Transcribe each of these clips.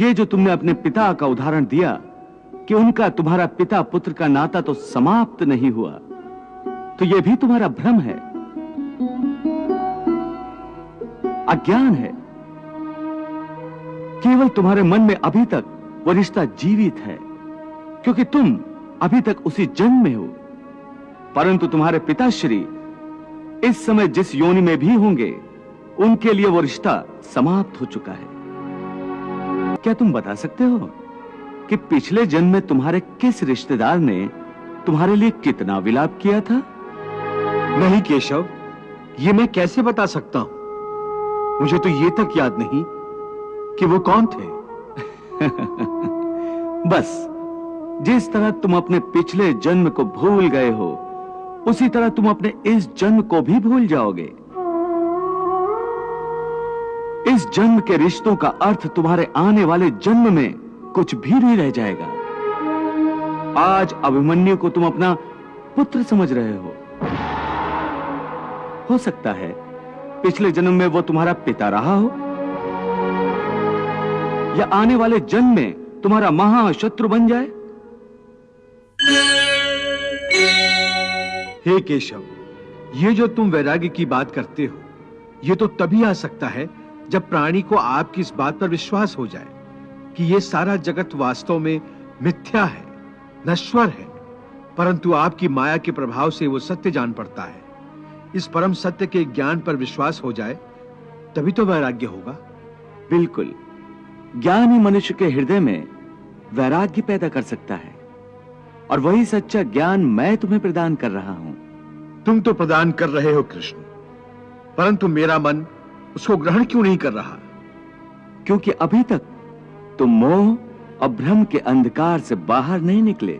ये जो तुमने अपने पिता का उदाहरण दिया कि उनका तुम्हारा पिता पुत्र का नाता तो समाप्त नहीं हुआ, तो यह भी तुम्हारा भ्रम है, अज्ञान है। केवल तुम्हारे मन में अभी तक वो रिश्ता जीवित है, क्योंकि तुम अभी तक उसी जन्म में हो। परंतु तुम्हारे पिताश्री इस समय जिस योनि में भी होंगे, उनके लिए वो रिश्ता समाप्त हो चुका है। क्या तुम बता सकते हो कि पिछले जन्म में तुम्हारे किस रिश्तेदार ने तुम्हारे लिए कितना विलाप किया था? नहीं केशव, ये मैं कैसे बता सकता हूं? मुझे तो ये तक याद नहीं कि वो कौन थे। बस जिस तरह तुम अपने पिछले जन्म को भूल गए हो, उसी तरह तुम अपने इस जन्म को भी भूल जाओगे। इस जन्म के रिश्तों का अर्थ तुम्हारे आने वाले जन्म में कुछ भी नहीं रह जाएगा। आज अभिमन्यु को तुम अपना पुत्र समझ रहे हो सकता है पिछले जन्म में वो तुम्हारा पिता रहा हो, या आने वाले जन्म में तुम्हारा महाशत्रु बन जाए। हे केशव, ये जो तुम वैराग्य की बात करते हो, ये तो तभी आ सकता है जब प्राणी को आपकी इस बात पर विश्वास हो जाए कि ये सारा जगत वास्तव में मिथ्या है, नश्वर है, परंतु आपकी माया के प्रभाव से वो सत्य जान पड़ता है। इस परम सत्य के ज्ञान पर विश्वास हो जाए, तभी तो वैराग्य होगा। बिल्कुल, ज्ञान ही मनुष्य के हृदय में वैराग्य पैदा कर सकता है, और वही सच्चा ज्ञान मैं तुम्हें प्रदान कर रहा हूं। तुम तो प्रदान कर रहे हो कृष्ण, परंतु मेरा मन उसको ग्रहण क्यों नहीं कर रहा? क्योंकि अभी तक तुम मोह और भ्रम के अंधकार से बाहर नहीं निकले,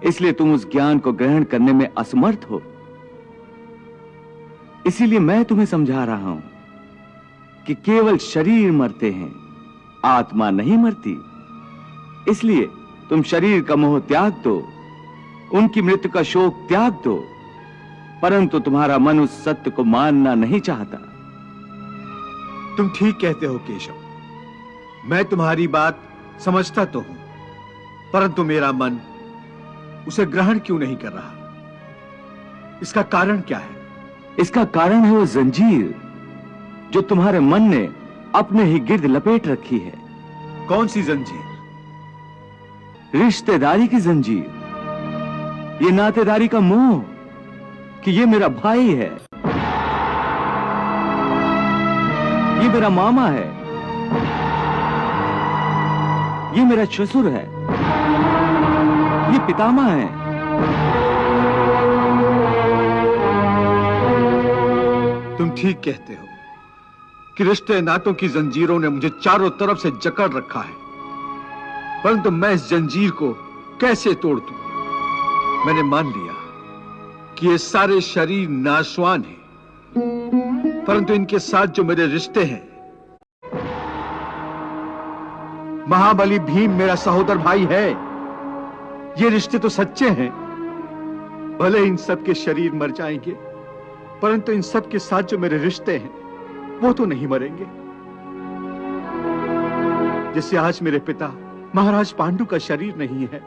इसलिए तुम उस ज्ञान को ग्रहण करने में असमर्थ हो। इसीलिए मैं तुम्हें समझा रहा हूं कि केवल शरीर मरते हैं, आत्मा नहीं मरती। इसलिए तुम शरीर का मोह त्याग दो, उनकी मृत्यु का शोक त्याग दो, परंतु तुम्हारा मन उस सत्य को मानना नहीं चाहता। तुम ठीक कहते हो केशव, मैं तुम्हारी बात समझता तो हूं, परंतु मेरा मन उसे ग्रहण क्यों नहीं कर रहा? इसका कारण क्या है? इसका कारण है वो जंजीर जो तुम्हारे मन ने अपने ही गिर्द लपेट रखी है। कौन सी जंजीर? रिश्तेदारी की जंजीर, ये नातेदारी का मोह कि ये मेरा भाई है, ये मेरा मामा है, ये मेरा ससुर है, ये पितामह है। तुम ठीक कहते हो कि रिश्ते नातों की जंजीरों ने मुझे चारों तरफ से जकड़ रखा है, परंतु मैं इस जंजीर को कैसे तोड़ दूं? मैंने मान लिया कि ये सारे शरीर नाशवान हैं, परंतु इनके साथ जो मेरे रिश्ते हैं, महाबली भीम मेरा सहोदर भाई है, ये रिश्ते तो सच्चे हैं। भले इन सब के शरीर मर जाएंगे, परंतु इन सब के साथ जो मेरे रिश्ते हैं वो तो नहीं मरेंगे। जैसे आज मेरे पिता महाराज पांडु का शरीर नहीं है,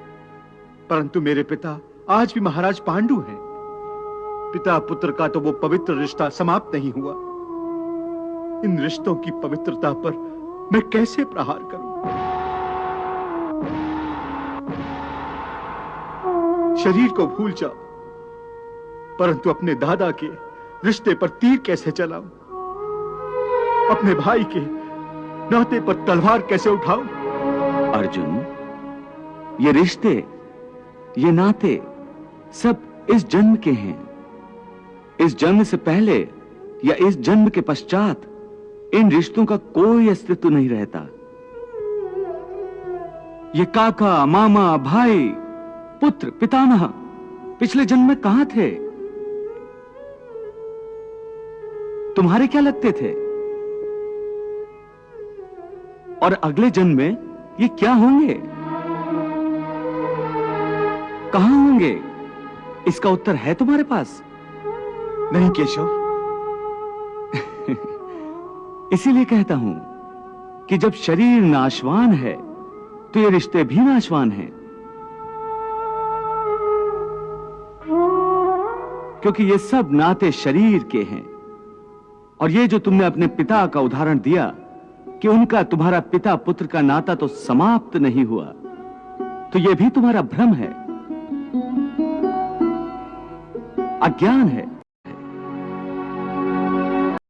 परंतु मेरे पिता आज भी महाराज पांडु हैं। पिता पुत्र का तो वो पवित्र रिश्ता समाप्त नहीं हुआ। इन रिश्तों की पवित्रता पर मैं कैसे प्रहार करूं? शरीर को भूल जाओ, परंतु अपने दादा के रिश्ते पर तीर कैसे चलाऊं? अपने भाई के नाते पर तलवार कैसे उठाऊं? अर्जुन, ये रिश्ते, ये नाते सब इस जन्म के हैं। इस जन्म से पहले या इस जन्म के पश्चात इन रिश्तों का कोई अस्तित्व नहीं रहता। ये काका, मामा, भाई, पुत्र, पितामह पिछले जन्म में कहां थे? तुम्हारे क्या लगते थे? और अगले जन्म में ये क्या होंगे, कहां होंगे? इसका उत्तर है तुम्हारे पास? नहीं केशव। इसीलिए कहता हूं कि जब शरीर नाशवान है तो ये रिश्ते भी नाशवान हैं, क्योंकि ये सब नाते शरीर के हैं। और ये जो तुमने अपने पिता का उदाहरण दिया कि उनका तुम्हारा पिता पुत्र का नाता तो समाप्त नहीं हुआ, तो यह भी तुम्हारा भ्रम है, अज्ञान है।